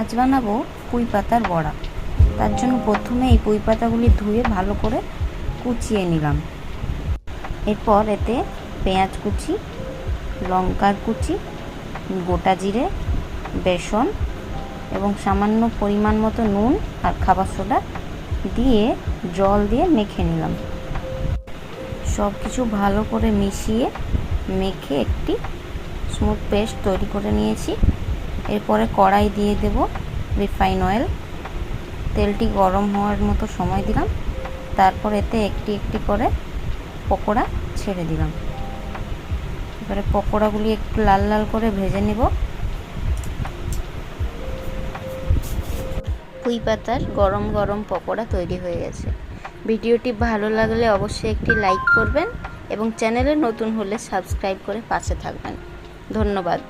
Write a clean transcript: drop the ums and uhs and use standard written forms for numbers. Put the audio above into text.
আজ বানাবো পুঁই পাতার বড়া। তার জন্য প্রথমে এই পুঁই পাতাগুলি ধুয়ে ভালো করে কুচিয়ে নিলাম। এরপর এতে পেঁয়াজ কুচি, লঙ্কার কুচি, গোটা জিরে, বেসন এবং সামান্য পরিমাণ মতো নুন আর খাবার সোডা দিয়ে জল দিয়ে মেখে নিলাম। সব কিছু ভালো করে মিশিয়ে মেখে একটি স্মুথ পেস্ট তৈরি করে নিয়েছি। এরপরে কড়াই দিয়ে দেব রিফাইন অয়েল। তেলটি গরম হওয়ার মতো সময় দিলাম। তারপর এতে একটি একটি করে পকোড়া ছেড়ে দিলাম। এবারে পকোড়াগুলি একটু লাল লাল করে ভেজে নেব। পুঁই পাতার গরম গরম পকোড়া তৈরি হয়ে গেছে। ভিডিওটি ভালো লাগলে অবশ্যই একটি লাইক করবেন এবং চ্যানেলে নতুন হলে সাবস্ক্রাইব করে পাশে থাকবেন। ধন্যবাদ।